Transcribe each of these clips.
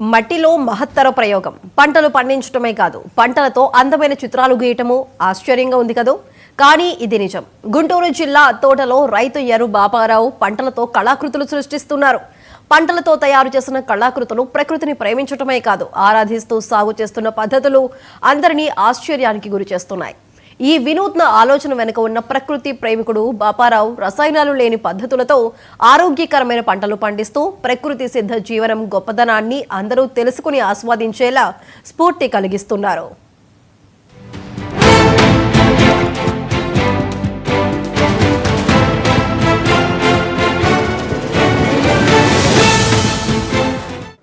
మట్టిలో మహత్తర ప్రయోగం. పంటలు పండించడమే కాదు, పంటలతో అందమైన చిత్రాలు గీయటము ఆశ్చర్యంగా ఉంది కదూ. కానీ ఇది నిజం. గుంటూరు జిల్లా తోటలో రైతు ఎరు బాపారావు పంటలతో కళాకృతులు సృష్టిస్తున్నారు. పంటలతో తయారు చేసిన కళాకృతులు ప్రకృతిని ప్రేమించటమే కాదు, ఆరాధిస్తూ సాగు చేస్తున్న పద్ధతులు అందరినీ ఆశ్చర్యానికి గురి చేస్తున్నాయి. ఈ వినూత్న ఆలోచన వెనుక ఉన్న ప్రకృతి ప్రేమికుడు బాపారావు రసాయనాలు లేని పద్ధతులతో ఆరోగ్యకరమైన పంటలు పండిస్తూ ప్రకృతి సిద్ధ జీవనం గొప్పదనాన్ని అందరూ తెలుసుకుని ఆస్వాదించేలా స్ఫూర్తి కలిగిస్తున్నారు.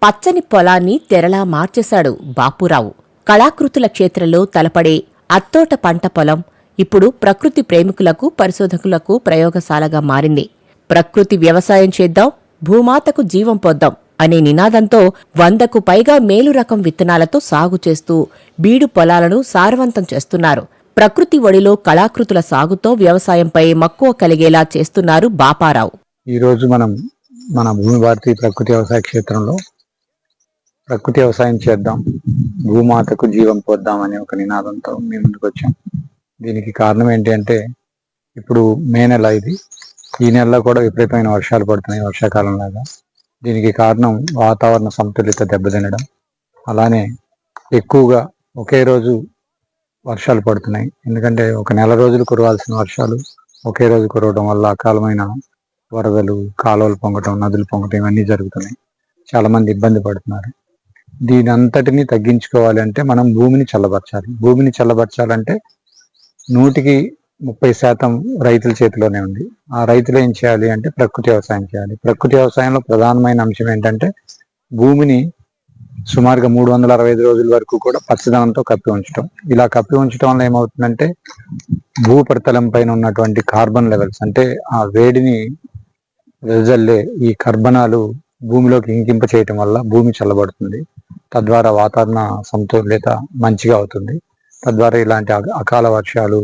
పచ్చని పొలాన్ని తెరలా మార్చేశాడు బాపురావు. కళాకృతుల క్షేత్రంలో తలపడే అత్తోట పంట పొలం ఇప్పుడు ప్రకృతి ప్రేమికులకు, పరిశోధకులకు ప్రయోగశాలగా మారింది. ప్రకృతి వ్యవసాయం చేద్దాం, భూమాతకు జీవం పొద్దాం అనే నినాదంతో 100కు పైగా మేలు రకం విత్తనాలతో సాగు చేస్తూ బీడు పొలాలను సారవంతం చేస్తున్నారు. ప్రకృతి ఒడిలో కళాకృతుల సాగుతో వ్యవసాయంపై మక్కువ కలిగేలా చేస్తున్నారు బాపారావు. ఈరోజు మన భూమి భారతి ప్రకృతి వ్యవసాయ క్షేత్రంలో ప్రకృతి వ్యవసాయం చేద్దాం, భూమాతకు జీవం పోద్దాం అనే ఒక నినాదంతో మేము ముందుకు వచ్చాం. దీనికి కారణం ఏంటి అంటే, ఇప్పుడు మే నెల ఇది, ఈ నెలలో కూడా విపరీతమైన వర్షాలు పడుతున్నాయి, వర్షాకాలం లాగా. దీనికి కారణం వాతావరణ సమతుల్యత దెబ్బతినడం, అలానే ఎక్కువగా ఒకే రోజు వర్షాలు పడుతున్నాయి. ఎందుకంటే ఒక నెల రోజులు కురవాల్సిన వర్షాలు ఒకే రోజు కురవడం వల్ల అకాలమైన వరదలు, కాలువలు పొంగటం, నదులు పొంగటం ఇవన్నీ జరుగుతున్నాయి. చాలా మంది ఇబ్బంది పడుతున్నారు. దీని అంతటిని తగ్గించుకోవాలి అంటే మనం భూమిని చల్లబరచాలి. భూమిని చల్లబరచాలంటే 100% రైతుల చేతిలోనే ఉంది. ఆ రైతులు ఏం చేయాలి అంటే ప్రకృతి వ్యవసాయం చేయాలి. ప్రకృతి వ్యవసాయంలో ప్రధానమైన అంశం ఏంటంటే భూమిని సుమారుగా 365 రోజుల వరకు కూడా పచ్చదనంతో కప్పి ఉంచడం. ఇలా కప్పి ఉంచడం వల్ల ఏమవుతుందంటే భూపరితలం పైన ఉన్నటువంటి కార్బన్ లెవెల్స్, అంటే ఆ వేడిని వెదజల్లే ఈ కర్బనాలు భూమిలోకి ఇంకింప చేయటం వల్ల భూమి చల్లబడుతుంది. తద్వారా వాతావరణ సమతుల్యత మంచిగా అవుతుంది. తద్వారా ఇలాంటి అకాల వర్షాలు,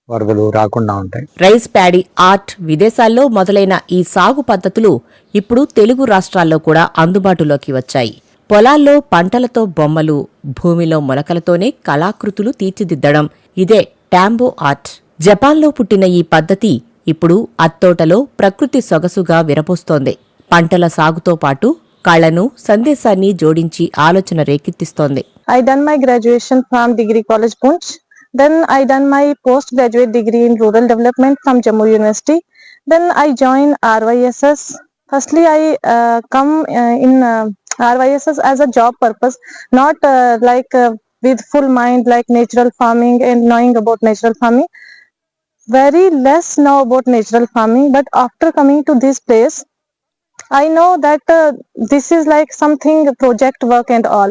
వరదలు రాకుండా ఉంటాయి. రైస్ ప్యాడీ ఆర్ట్ విదేశాల్లో మొదలైన ఈ సాగు పద్ధతులు ఇప్పుడు తెలుగు రాష్ట్రాల్లో కూడా అందుబాటులోకి వచ్చాయి. పొలాల్లో పంటలతో బొమ్మలు, భూమిలో మొలకలతోనే కళాకృతులు తీర్చిదిద్దడం, ఇదే టాంబో ఆర్ట్. జపాన్లో పుట్టిన ఈ పద్ధతి ఇప్పుడు అత్తోటలో ప్రకృతి సొగసుగా విరపోస్తోంది. పంటల సాగుతో పాటు కళను, సందేశాన్ని జోడించి ఆలోచన రేకెత్తిస్తోంది. I done my graduation from Degree College Poonch. Then I done my postgraduate degree in rural development from Jammu University. Then I joined RYSS. Firstly, I come in RYSS as a job purpose, not with full mind like natural farming and knowing about natural farming. Very less know about natural farming, but after coming to this place, I know that this is like something project work and all,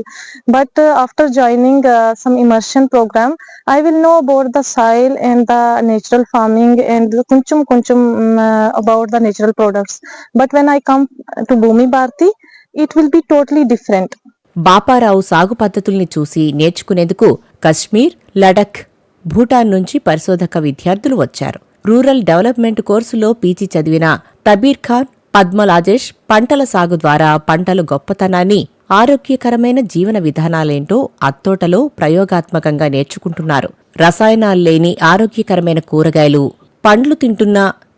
but after joining some immersion program, I will know about the soil and the natural farming and kunchum about the natural products. But when I come to Bhumi Bharati, it will be totally different. Bapa Rao సాగు పద్ధతుల్ని చూసి నేర్చుకునేందుకు కశ్మీర్, లడఖ్, భూటాన్ నుంచి పరిశోధక విద్యార్థులు వచ్చారు. Rural development కోర్సులో PG చదివిన తబీర్ ఖాన్, పద్మలాజేష్ పంటల సాగు ద్వారా పంటలు గొప్పతనాన్ని, ఆరోగ్యకరమైన జీవన విధానాలేంటో అత్తోటలో ప్రయోగాత్మకంగా నేర్చుకుంటున్నారు. రసాయనాలు లేని ఆరోగ్యకరమైన కూరగాయలు, పండ్లు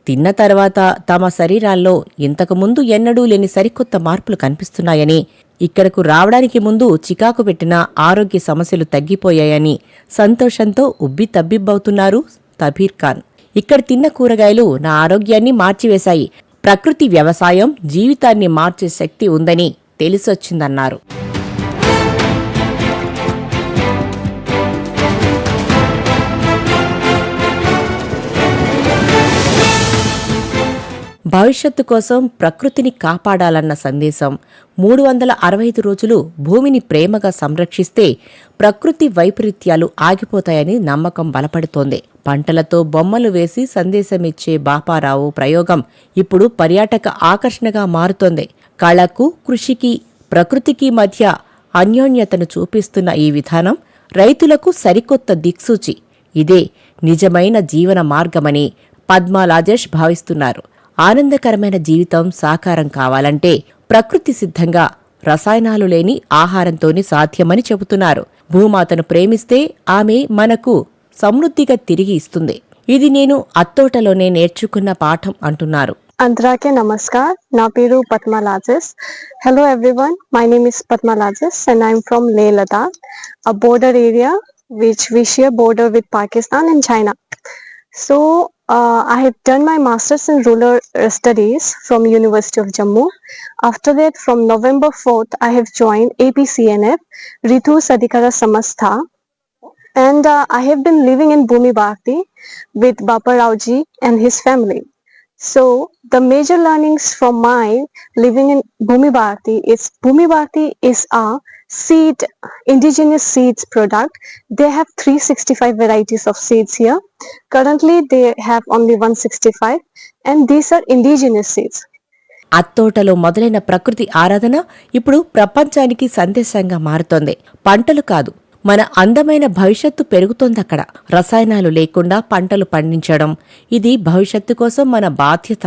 తిన్న తర్వాత తమ శరీరాల్లో ఇంతకుముందు ఎన్నడూ లేని సరికొత్త మార్పులు కనిపిస్తున్నాయని, ఇక్కడకు రావడానికి ముందు చికాకు పెట్టిన ఆరోగ్య సమస్యలు తగ్గిపోయాయని సంతోషంతో ఉబ్బి తబ్బిబ్బవుతున్నారు తబీర్ ఖాన్. ఇక్కడ తిన్న కూరగాయలు నా ఆరోగ్యాన్ని మార్చివేశాయి. ప్రకృతి వ్యవసాయం జీవితాన్ని మార్చే శక్తి ఉందని తెలిసొచ్చిందన్నారు. భవిష్యత్తు కోసం ప్రకృతిని కాపాడాలన్న సందేశం, 365 రోజులు భూమిని ప్రేమగా సంరక్షిస్తే ప్రకృతి వైపరీత్యాలు ఆగిపోతాయని నమ్మకం బలపడుతోంది. పంటలతో బొమ్మలు వేసి సందేశమిచ్చే బాపారావు ప్రయోగం ఇప్పుడు పర్యాటక ఆకర్షణగా మారుతోంది. కళకు, కృషికి, ప్రకృతికి మధ్య అన్యోన్యతను చూపిస్తున్న ఈ విధానం రైతులకు సరికొత్త దిక్సూచి. ఇదే నిజమైన జీవన మార్గమని పద్మలాజేష్ భావిస్తున్నారు. ఆనందకరమైన జీవితం సాకారం కావాలంటే ప్రకృతి సిద్ధంగా రసాయనాలు లేని ఆహారంతోనే సాధ్యమని చెబుతున్నారు. భూమాతను ప్రేమిస్తే ఆమె మనకు సమృద్ధిగా తిరిగి ఇస్తుంది. ఇది నేను అత్తోటలోనే నేర్చుకున్న పాఠం అంటున్నారు. Andrake Namaskar, na peru Padma Lajes. Hello everyone, my name is Padma Lajes and I am from Leh Ladakh, a border area which we share border with Pakistan and China. So I have done my masters in rural studies from University of Jammu. After that, from November 4th, I have joined APCNF, Ritu Sadhikara Samastha, and I have been living in Bhumi Bharti with Bapa Rauji and his family. So the major learnings from my living in Bhumi Bharti is a seed, indigenous seeds product. They have 365 varieties of seeds here. Currently they have only 165 and these are indigenous seeds. అత్తోటలో మొదలైన ప్రకృతి ఆరాధన ఇప్పుడు ప్రపంచానికి సందేశంగా మారుతోంది. పంటలు కాదు, మన అందమైన భవిష్యత్తు పెరుగుతోందక్కడ. రసాయనాలు లేకుండా పంటలు పండించడం, ఇది భవిష్యత్తు కోసం మన బాధ్యత.